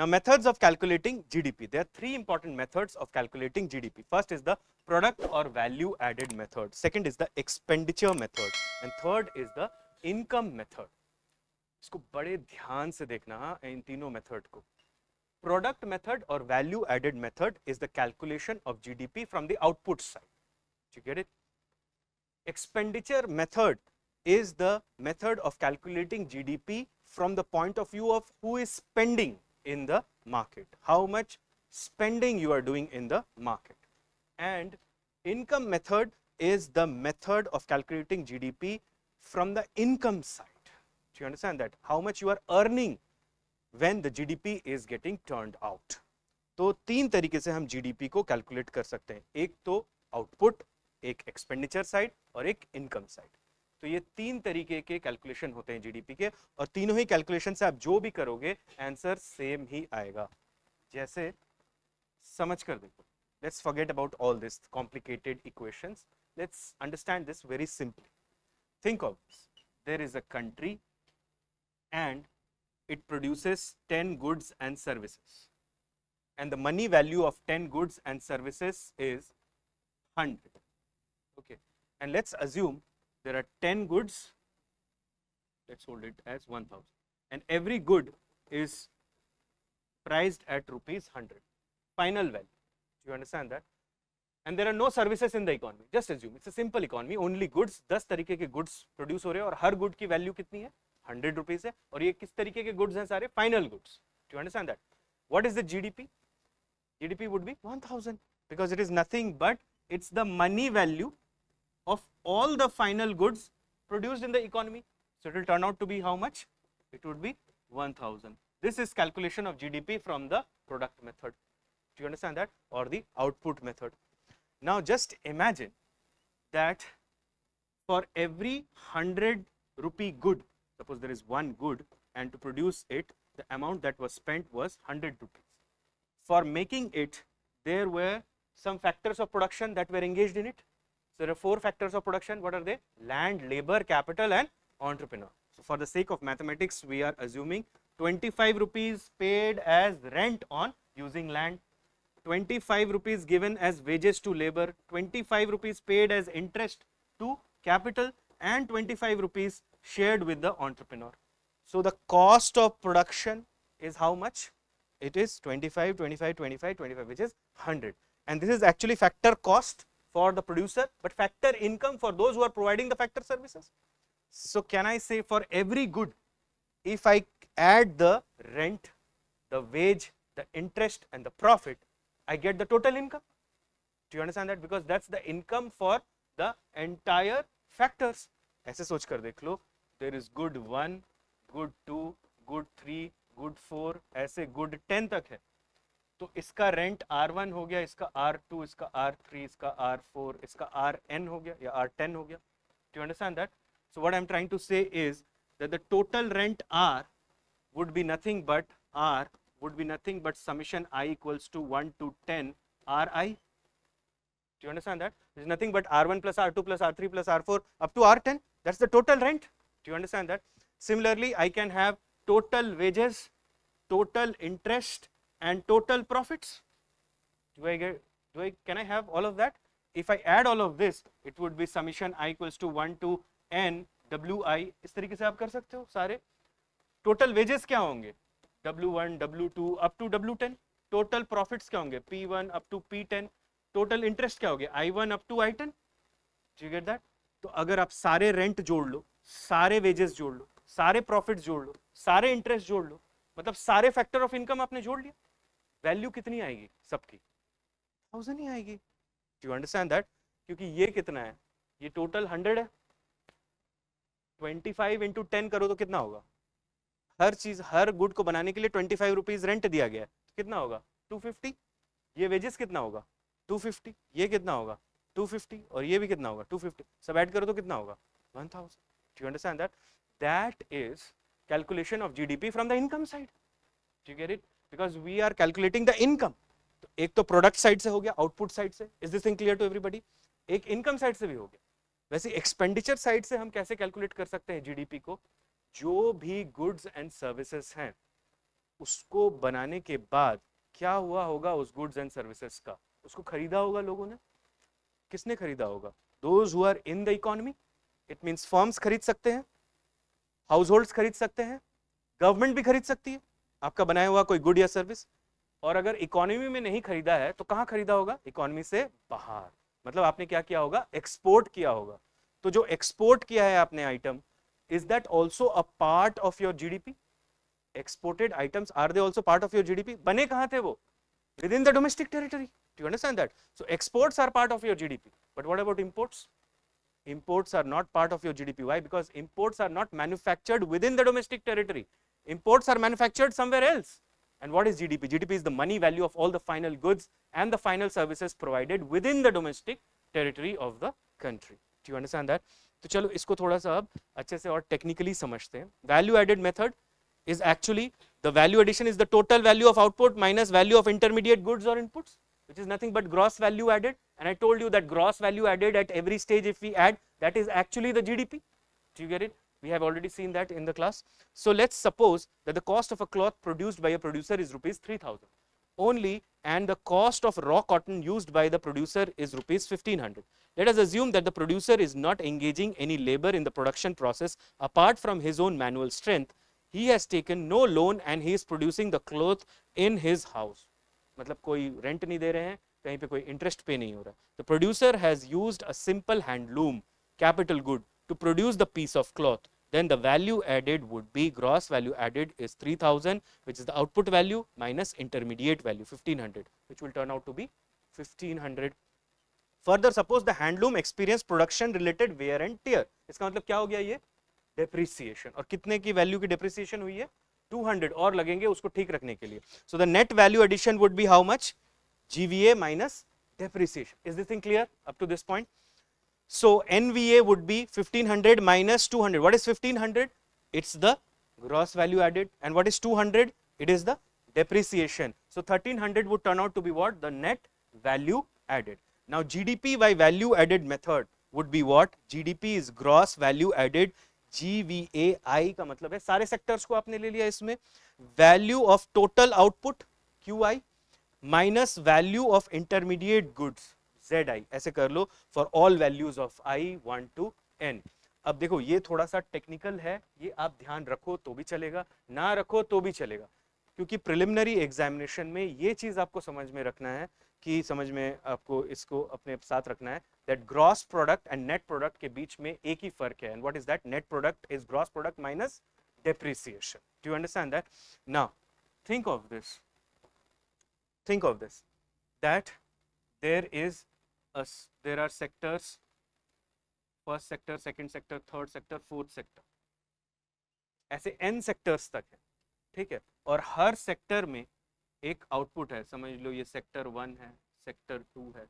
Now, methods of calculating GDP. There are three important methods of calculating GDP. First is the product or value added method. Second is the expenditure method. And third is the income method. इसको बड़े ध्यान से देखना इन तीनों method को. Product method or value added method is the calculation of GDP from the output side. Did you get it? Expenditure method is the method of calculating GDP from the point of view of who is spending in the market, how much spending you are doing in the market. And income method is the method of calculating GDP from the income side. Do you understand that? How much you are earning when the GDP is getting turned out. तो तीन तरीके से हम GDP को calculate कर सकते हैं. एक तो आउटपुट, एक एक्सपेंडिचर साइड और एक इनकम साइड. तो ये तीन तरीके के कैलकुलेशन होते हैं GDP के, और तीनों ही कैलकुलेशन से आप जो भी करोगे आंसर सेम ही आएगा. जैसे समझ कर देखो. Let's forget about all this complicated equations. Let's understand this very simply. Think of this. There is a country and it produces 10 goods and services. And the money value of 10 goods and services is 100. Okay. And let's assume there are 10 goods. Let's hold it as 1000. And every good is priced at rupees 100. Final value. Do you understand that? And there are no services in the economy. Just assume it's a simple economy. Only goods. 10 तरीके के goods produce हो रहे हैं और हर good की value कितनी है? 100 rupees है. और ये किस तरीके के goods हैं सारे? Final goods. Do you understand that? What is the GDP? GDP would be 1000 because it is nothing but it's the money value of all the final goods produced in the economy. So it will turn out to be how much? It would be 1000. This is calculation of GDP from the product method. Do you understand that? Or the output method. Now just imagine that for every 100 rupee good, suppose there is one good, and to produce it, the amount that was spent was 100 rupees. For making it, there were some factors of production that were engaged in it. So there are 4 factors of production. What are they? Land, labor, capital and entrepreneur. So for the sake of mathematics, we are assuming 25 rupees paid as rent on using land, 25 rupees given as wages to labor, 25 rupees paid as interest to capital, and 25 rupees shared with the entrepreneur. So the cost of production is how much? It is 25, 25, 25, 25, which is 100. And this is actually factor cost for the producer, but factor income for those who are providing the factor services. So can I say for every good, if I add the rent, the wage, the interest and the profit, I get the total income? Do you understand that? Because that's the income for the entire factors. ऐसे सोच कर देख लो. There is good 1, good 2, good 3, good 4, ऐसे good 10 तक है. तो इसका rent R1 हो गया, इसका R2, इसका R3, इसका R4, इसका Rn हो गया या R10 हो गया. Do you understand that? So what I am trying to say is that the total rent R would be nothing but R would be nothing but summation I equals to 1 to 10 Ri. Do you understand that? There is nothing but R1 plus R2 plus R3 plus R4 up to R10. That's the total rent. Do you understand that? Similarly, I can have total wages, total interest and total profits. Can I have all of that? If I add all of this, it would be summation I equals to 1 to n wi. इस तरीके से आप कर सकते हो सारे. Total wages क्या होंगे? W1, W2 up to W10. Total profits क्या होंगे? P1 up to P10. Total interest क्या होंगे? I1 up to I10. Do you get that? तो अगर आप सारे रेंट जोड़ लो, सारे वेजेस जोड़ लो, सारे प्रॉफिट्स जोड़ लो, सारे इंटरेस्ट जोड़ लो, मतलब सारे फैक्टर ऑफ इनकम आपने जोड़ लिया, वैल्यू कितनी आएगी सबकी? 1000 ही आएगी. Do you understand that? क्योंकि ये कितना है? ये टोटल 100 है. 25 इंटू 10 करो तो कितना होगा? हर चीज, हर गुड को बनाने के लिए 25 रुपीज रेंट दिया गया है. तो कितना होगा? 250. ये वेजेस कितना होगा? 250. ये कितना होगा? 250. और ये भी कितना होगा? 250. सब ऐड करो तो कितना होगा? 1000. Do you understand that? That is calculation of GDP from the income side. Do you get it? Because we are calculating the income. तो एक तो प्रोडक्ट साइड से हो गया, आउटपुट साइड से. Is this thing clear to everybody? एक income side से भी हो गया. वैसे एक्सपेंडिचर साइड से हम कैसे कैलकुलेट कर सकते हैं जीडीपी को? जो भी गुड्स एंड सर्विसेज हैं उसको बनाने के बाद क्या हुआ होगा उस गुड्स एंड सर्विसेज का? उसको खरीदा होगा लोगों ने। किसने खरीदा होगा? Those who are in the economy. It means firms खरीद सकते हैं, हाउस होल्ड्स खरीद सकते हैं, गवर्नमेंट भी खरीद सकती है आपका बनाया हुआ कोई गुड या सर्विस। और अगर इकोनॉमी में नहीं खरीदा है तो कहां खरीदा होगा? इकोनॉमी से बाहर। मतलब आपने क्या किया होगा? एक्सपोर्ट किया होगा। तो जो एक्सपोर्ट किया है आपने item, is that also a part of your GDP? exported items, are they also part of your GDP? बने कहां थे वो? Within the domestic territory. Do you understand that? So exports are part of your GDP. But what about imports? Imports are not part of your GDP. Why? Because imports are not manufactured within the domestic territory. Imports are manufactured somewhere else. And what is GDP? GDP is the money value of all the final goods and the final services provided within the domestic territory of the country. Do you understand that? तो चलो इसको थोड़ा सा अब अच्छे से और technically समझते हैं. Value added method is actually the value addition is the total value of output minus value of intermediate goods or inputs, which is nothing but gross value added. And I told you that gross value added at every stage, if we add, that is actually the GDP. Do you get it? We have already seen that in the class. So let's suppose that the cost of a cloth produced by a producer is rupees 3,000 only, and the cost of raw cotton used by the producer is rupees 1,500. Let us assume that the producer is not engaging any labor in the production process apart from his own manual strength. He has taken no loan and he is producing the cloth in his house. मतलब कोई rent नहीं दे रहे हैं, कहीं पे कोई interest पे नहीं हो रहा. The producer has used a simple handloom capital good to produce the piece of cloth. Then the value added would be gross value added is 3,000, which is the output value minus intermediate value 1,500, which will turn out to be 1,500. Further, suppose the handloom experienced production related wear and tear. इसका मतलब क्या हो गया? ये depreciation. और कितने की value की डेप्रिसिएशन हुई है? 200 और लगेंगे उसको ठीक रखने के लिए. So the net value addition would be how much? GVA minus depreciation. Is this thing clear up to this point? So NVA would be 1,500 minus 200. What is 1,500? It's the gross value added. And what is 200? It is the depreciation. So 1,300 would turn out to be what? The net value added. Now GDP by value added method would be what? GDP is gross value added. GVAI का मतलब है सारे sectors को आपने ले लिया इसमें. Value of total output QI minus value of intermediate goods ZI. ऐसे कर लो for all values of I 1 to N. अब देखो ये थोड़ा सा टेक्निकल है, ये आप ध्यान रखो तो भी चलेगा, ना रखो तो भी चलेगा, क्योंकि प्रिलिमिनरी एग्जामिनेशन में ये चीज आपको समझ में रखना है कि समझ में आपको इसको अपने साथ रखना है that gross product and net product के बीच में एक ही फर्क है. And what is that? Net product is gross product minus depreciation. Do you understand that? Now think of this, think of this, that there are sectors, first sector, second sector, third sector, fourth sector, ऐसे n sectors तक है, ठीक है. और हर sector में एक output है. समझ लो ये सेक्टर 1 है, सेक्टर 2 है,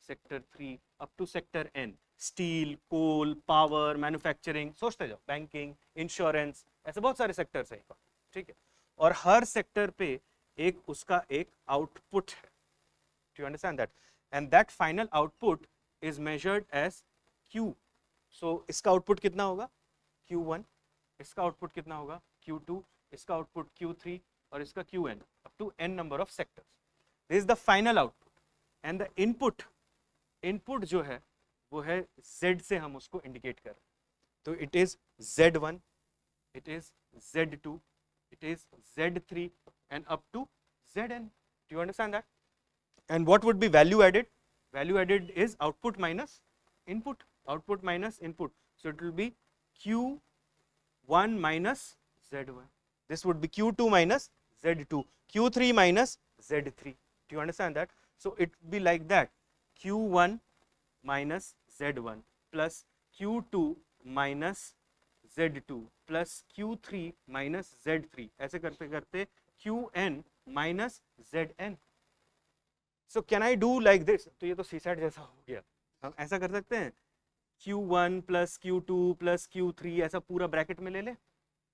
sector 3 up to sector n. Steel, coal, power, manufacturing, सोचते जाओ, बैंकिंग, इंश्योरेंस, ऐसे बहुत सारे सेक्टर्स हैं, ठीक है. और हर सेक्टर पे एक उसका एक आउटपुट है. Do you understand that? And that final output is measured as Q. So इसका आउटपुट कितना होगा? Q1. इसका आउटपुट कितना होगा? Q2. इसका आउटपुट Q3 और इसका Qn up to n number of sectors. This is the final output. And the input जो है वो है Z से हम उसको इंडिकेट कर रहे हैं. तो it is Z1, it is Z2, it is Z3 and up to Zn. Do you understand that? And what would be value added? Value added is output minus input, output minus input. So it will be Q1 minus Z1. This would be Q2 minus Z2, Q3 minus Z3. Do you understand that? So it will be like that, Q1 minus Z1 plus Q2 minus Z2 plus Q3 minus Z3. ऐसे करते करते Qn minus Zn. So can I do like this? तो ये तो CSAT जैसा हो गया. हम ऐसा कर सकते हैं Q1 plus Q2 plus Q3 ऐसा पूरा ब्रैकेट में ले ले,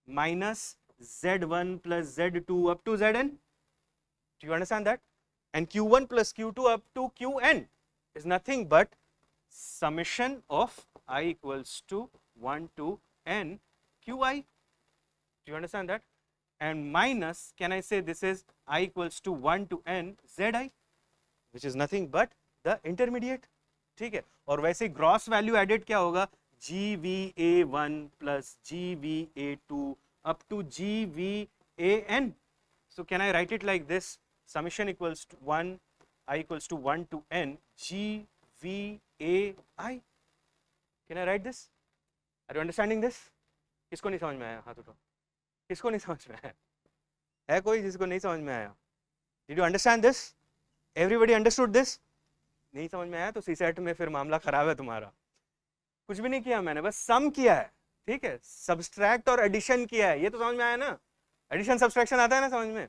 minus Z1 plus Z2 up to Zn. Do you understand that? And Q1 plus Q2 up to Qn is nothing but summation of I equals to 1 to n Qi. Do you understand that? and minus, can I say this is I equals to 1 to n zi, which is nothing but the intermediate. ठीक है, और वैसे gross value added क्या होगा, GVA1 plus GVA2 up to GVAN. So can I write it like this? Summation equals to 1, I equals to 1 to n GVAI. Can I write this? Are you understanding this? किसको नहीं समझ में आया, हाथ उठाओ. किसको नहीं समझ में आया? है कोई जिसको नहीं समझ में आया? Did you understand this? Everybody understood this? नहीं समझ में आया तो सीसेट में फिर मामला खराब है तुम्हारा. कुछ भी नहीं किया मैंने, बस सम किया है. ठीक है, सब्सट्रैक्ट और एडिशन किया है, ये तो समझ में आया ना. एडिशन सब्सट्रैक्शन आता है ना समझ में,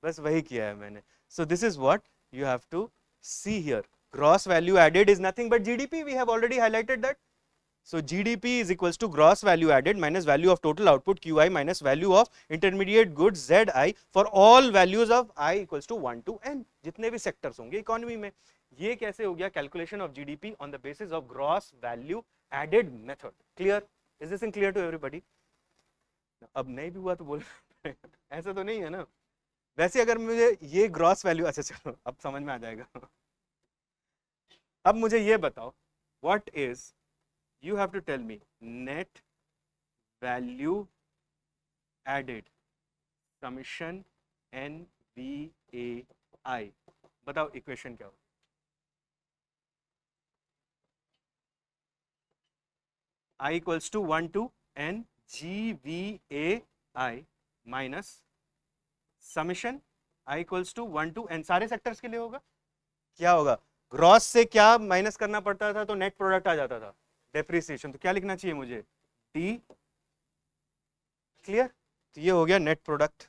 बस वही किया है मैंने. So this is what you have to see here. Gross value added is nothing but GDP. We have already highlighted that. So GDP is equals to gross value added minus value of total output QI minus value of intermediate goods ZI for all values of I equals to 1 to n. जितने भी sectors होंगे economy में. ये कैसे हो गया calculation of GDP on the basis of gross value added method. Clear? Is this in clear to everybody? अब नहीं भी हुआ तो बोल ऐसा तो नहीं है ना. वैसे अगर मुझे ये ग्रॉस वैल्यू, अच्छा चलो अब समझ में आ जाएगा. अब मुझे ये बताओ, what is, you have to tell me net value added summation NVAI. बताओ इक्वेशन क्या हो. I equals to 1 to n GVAI minus summation I equals to 1 to n. सारे सेक्टर्स के लिए होगा. क्या होगा, ग्रॉस से क्या माइनस करना पड़ता था तो नेट प्रोडक्ट आ जाता था, डेप्रिसिएशन. तो क्या लिखना चाहिए मुझे, डी. क्लियर? तो ये हो गया नेट प्रोडक्ट.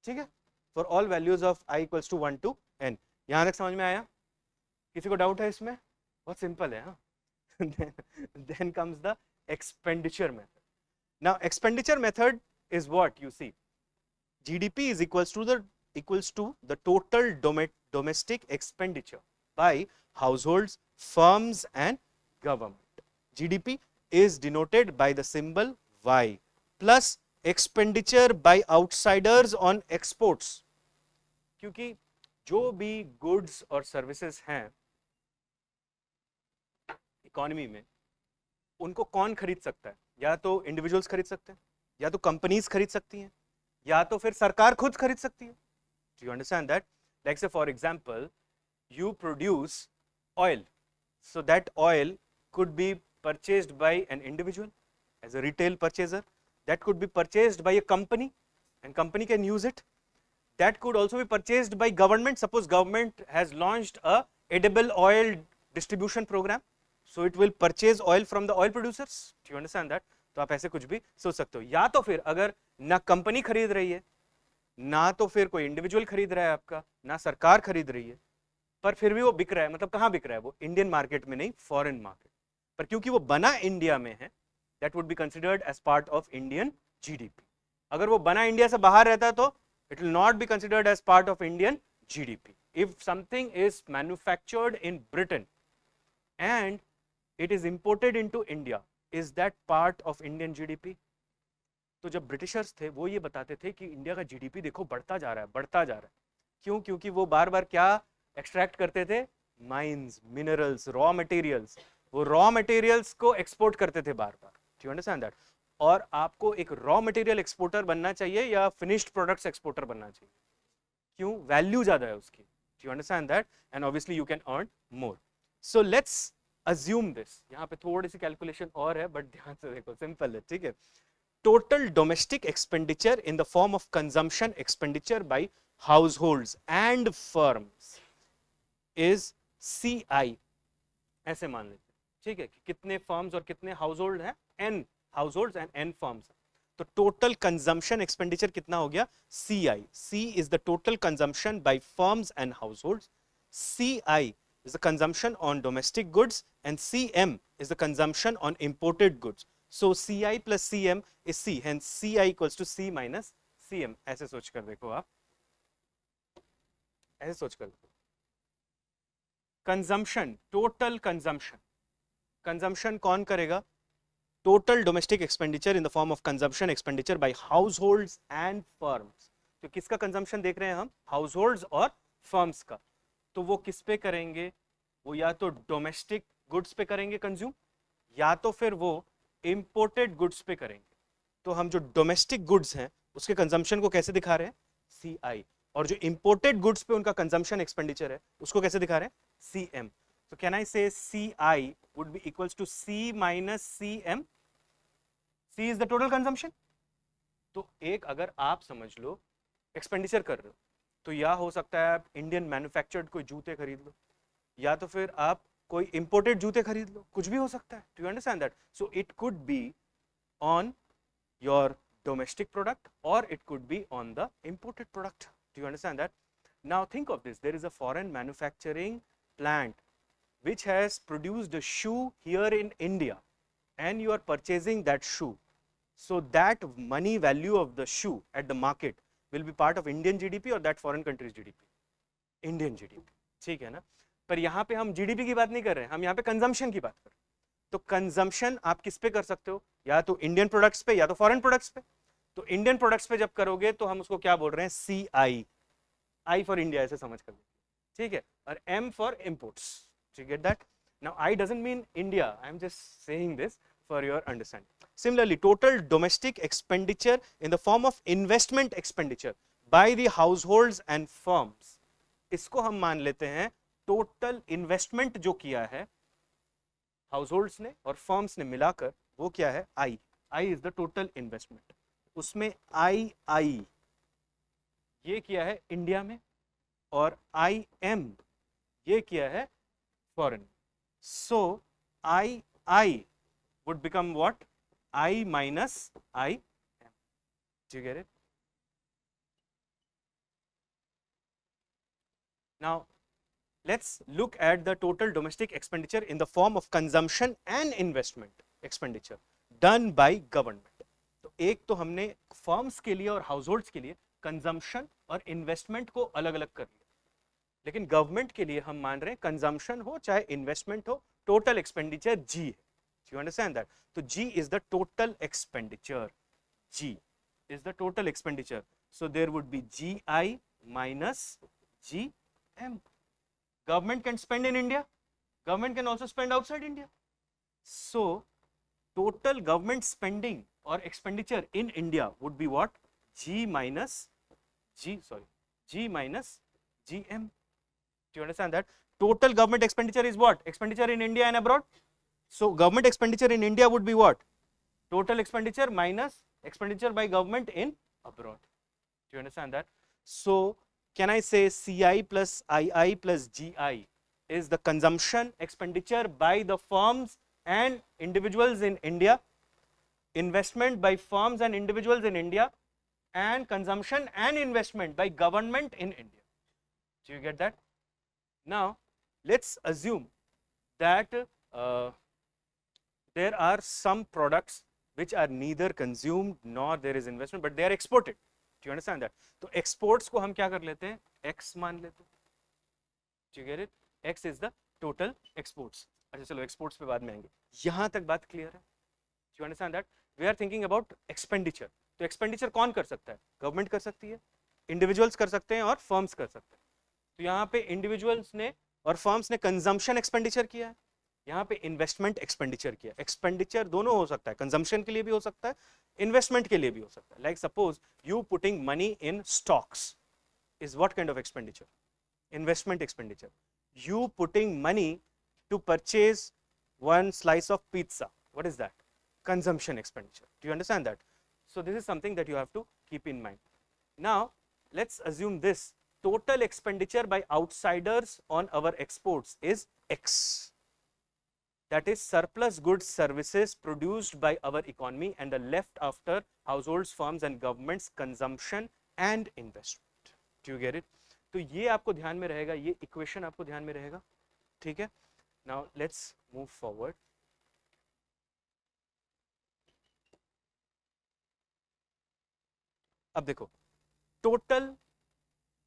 ठीक है, for all values of I equals to 1 to n. यहां तक समझ में आया? किसी को डाउट है इसमें? बहुत सिंपल है. हाँ. Then comes the expenditure method. Now expenditure method is what you see. GDP is equals to the total domestic expenditure by households, firms and government. GDP is denoted by the symbol Y plus expenditure by outsiders on exports. क्योंकि जो भी goods और services हैं economy में, उनको कौन खरीद सकता है? या तो इंडिविजुअल्स खरीद सकते हैं, या तो कंपनीज खरीद सकती हैं, या तो फिर सरकार खुद खरीद सकती है. Do you understand that? Like say for example, you produce oil, so that oil could be purchased by an individual as a retail purchaser, that could be purchased by a company and company can use it, that could also be purchased by government. Suppose government has launched a edible oil distribution program, so it will purchase oil from the oil producers. Do you understand that? तो आप ऐसे कुछ भी सोच सकते हो. या तो फिर अगर ना कंपनी खरीद रही है, ना तो फिर कोई इंडिविजुअल खरीद रहा है आपका, ना सरकार खरीद रही है, पर फिर भी वो बिक रहा है. मतलब कहाँ बिक रहा है वो? इंडियन मार्केट में नहीं, फॉरेन मार्केट. पर क्योंकि वो बना इंडिया में है, that would be considered as part of Indian GDP. अगर वो बना इंडिया से बाहर रहता तो it will not be considered as part of Indian GDP. If something is manufactured in Britain and it is imported into India, is that part of Indian GDP? तो जब Britishers थे वो ये बताते थे कि इंडिया का जीडीपी देखो बढ़ता जा रहा है, बढ़ता जा रहा है. क्यों? क्योंकि वो बार बार क्या एक्सट्रैक्ट करते थे? Mines, minerals, raw materials. वो रॉ मटेरियल्स को एक्सपोर्ट करते थे बार बार. Do you understand that? और आपको एक रॉ मटेरियल एक्सपोर्टर बनना चाहिए या फिनिश्ड प्रोडक्ट्स एक्सपोर्टर बनना चाहिए? क्यों? वैल्यू ज्यादा है उसकी. Do you understand that? And obviously you can earn more. So let's assume this. यहाँ पे थोड़ी सी कैलकुलेशन और है, बट ध्यान से देखो, सिंपल है. ठीक है, total domestic expenditure in the form of consumption expenditure by households and firms is CI. ऐसे मान लेते हैं. ठीक है, कि कितने फर्म्स और कितने हाउसहोल्ड हैं? n households and n firms. तो टोटल कंजम्पशन एक्सपेंडिचर कितना हो गया? CI. C is the total consumption by firms and households. CI is the consumption on domestic goods and CM is the consumption on imported goods. So CI plus CM is C, hence CI equals to C minus CM. ऐसे सोच कर देखो आप, ऐसे सोच कर देखो. Consumption, total consumption, consumption कौन करेगा? total domestic expenditure in the form of consumption expenditure by households and firms. तो किसका कंजम्पशन देख रहे हैं हम? हाउसहोल्ड्स और फर्म्स का. तो वो किस पे करेंगे? वो या तो डोमेस्टिक गुड्स पे करेंगे कंज्यूम, या तो फिर वो इंपोर्टेड गुड्स पे करेंगे. तो हम जो डोमेस्टिक गुड्स हैं उसके कंजम्पशन को कैसे दिखा रहे हैं? CI. और जो इंपोर्टेड गुड्स पे उनका कंजम्पशन एक्सपेंडिचर है उसको कैसे दिखा रहे हैं? CM. So can I say CI would be equals to C minus CM? C is the total consumption. तो एक अगर आप समझ लो एक्सपेंडिचर कर रहे हो तो या हो सकता है आप इंडियन मैन्युफैक्चर्ड कोई जूते खरीद लो, या तो फिर आप कोई इंपोर्टेड जूते खरीद लो, कुछ भी हो सकता है. Do you understand that? So it could be on your domestic product or it could be on the imported product. Do you understand that? Now think of this, there is a foreign manufacturing plant which has produced a shoe here in India and you are purchasing that shoe. So that money value of the shoe at the market will be part of Indian GDP or that foreign country's GDP? Indian GDP. ठीक है ना? पर यहाँ पे हम GDP की बात नहीं कर रहे हैं, हम यहाँ पे कंजम्पशन की बात कर रहे हैं. तो कंजम्पशन आप किस पे कर सकते हो? या तो इंडियन प्रोडक्ट्स पे या तो फॉरेन प्रोडक्ट्स पे. तो इंडियन प्रोडक्ट्स पे जब करोगे तो हम उसको क्या बोल रहे हैं? CI. I फॉर इंडिया ऐसे समझ कर, ठीक है, और M for imports. You get that? Now I doesn't mean India, I am just saying this for your understanding. Similarly, total domestic expenditure in the form of investment expenditure by the households and firms, इसको हम मान लेते हैं total investment जो किया है households ने और फर्म्स ने मिलाकर, वो क्या है? I. I is the total investment. उसमें II ये किया है इंडिया में और IM ये किया है foreign. So II would become what? I minus IM. Do you get it? Now let's look at the total domestic expenditure in the form of consumption and investment expenditure done by government. तो एक तो हमने firms के लिए और households के लिए consumption और इन्वेस्टमेंट को अलग अलग कर लिया, लेकिन गवर्नमेंट के लिए हम मान रहे हैं कंजम्पशन हो चाहे इन्वेस्टमेंट हो, टोटल एक्सपेंडिचर G है. You understand that? तो G is the total expenditure. G is the total expenditure. So there would be GI minus GM. Government can spend in India, government can also spend outside India. So total government spending or expenditure in India would be what? G minus GM. Do you understand that? Total government expenditure is what? Expenditure in India and abroad. So government expenditure in India would be what? Total expenditure minus expenditure by government in abroad. Do you understand that? So can I say CI plus II plus GI is the consumption expenditure by the firms and individuals in India, investment by firms and individuals in India, and consumption and investment by government in India. Do you get that? Now let's assume that there are some products which are neither consumed nor there is investment but they are exported. Do you understand that? तो exports को हम क्या कर लेते हैं? X मान लेते हैं. Do you get it? X is the total exports. अच्छा चलो exports पे बाद में आएंगे. यहाँ तक बात clear है? Do you understand that? We are thinking about expenditure. तो expenditure कौन कर सकता है? Government कर सकती है, individuals कर सकते हैं और firms कर सकते हैं. तो यहाँ पे individuals ने और firms ने consumption expenditure किया है, यहाँ पे इन्वेस्टमेंट एक्सपेंडिचर किया. एक्सपेंडिचर दोनों हो सकता है, कंजम्पशन के लिए भी हो सकता है, इन्वेस्टमेंट के लिए भी हो सकता है. Like suppose you putting money in stocks is what kind of expenditure? Investment expenditure. You putting money to purchase one slice of pizza, what is that? Consumption expenditure. Do you understand that? So this is something that you have to keep in mind. Now let's assume this total expenditure by outsiders on our exports is X. That is surplus goods services produced by our economy and the left after households, firms and governments consumption and investment. Do you get it? तो ये आपको ध्यान में रहेगा, ये equation आपको ध्यान में रहेगा, ठीक है. Now let's move forward. अब देखो total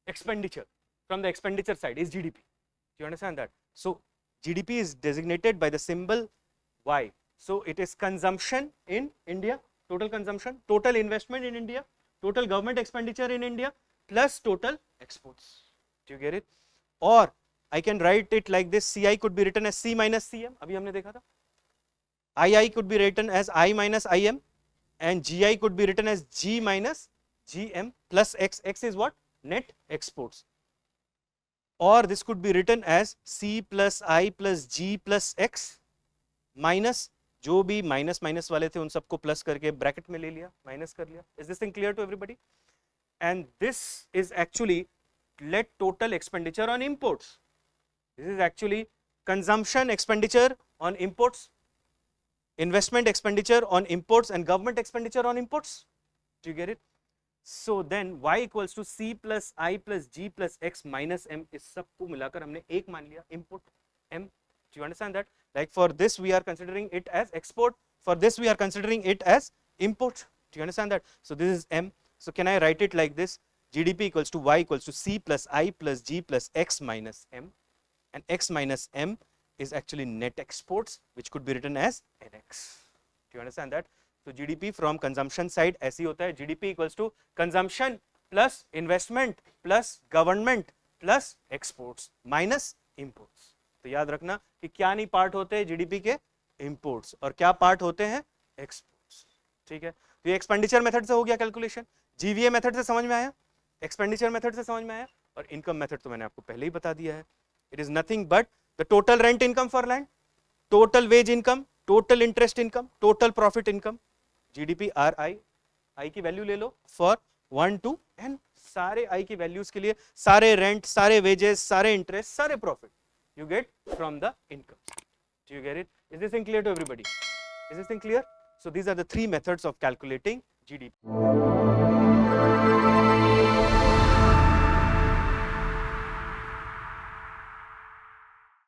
expenditure from the expenditure side is GDP. Do you understand that? So GDP is designated by the symbol Y. So it is consumption in India, total consumption, total investment in India, total government expenditure in India, plus total exports. Do you get it? Or I can write it like this, CI could be written as C minus CM, अभी हमने देखा था. II could be written as I minus IM, and GI could be written as G minus GM plus X. X is what? Net exports. Or this could be written as C plus I plus G plus X minus जो भी minus minus वाले थे उन सबको plus करके bracket में ले लिया, माइनस कर लिया. Is this thing clear to everybody? And this is actually let total expenditure on imports. This is actually consumption expenditure on imports, investment expenditure on imports, and government expenditure on imports. Do you get it? So then y equals to C plus I plus G plus X minus M. इस सबको मिलाकर हमने एक मान लिया input M. Do you understand that? Like for this we are considering it as export, for this we are considering it as import. Do you understand that? So this is M. So can I write it like this? GDP equals to y equals to C plus I plus G plus X minus M, and X minus M is actually net exports, which could be written as NX. Do you understand that? So GDP from consumption side ऐसे ही होता है, GDP equals to consumption plus investment plus government plus exports minus imports. तो याद रखना कि क्या नहीं part होते हैं GDP के, imports, और क्या पार्ट होते हैं, exports. ठीक है, तो ये एक्सपेंडिचर मेथड से हो गया कैलकुलेशन. GVA मेथड से समझ में आया, एक्सपेंडिचर मेथड से समझ में आया, और इनकम मेथड तो मैंने आपको पहले ही बता दिया है. It is nothing but the total rent income for land, total wage income, total interest income, total profit income, GDP RI. I की वैल्यू ले लो for 1 to n, सारे I की वैल्यूज के लिए सारे रेंट, सारे वेजेस, सारे इंटरेस्ट, सारे profit you get from the income. Do you get it? Is this thing clear to everybody? Is this thing clear? So these are the three methods of calculating GDP.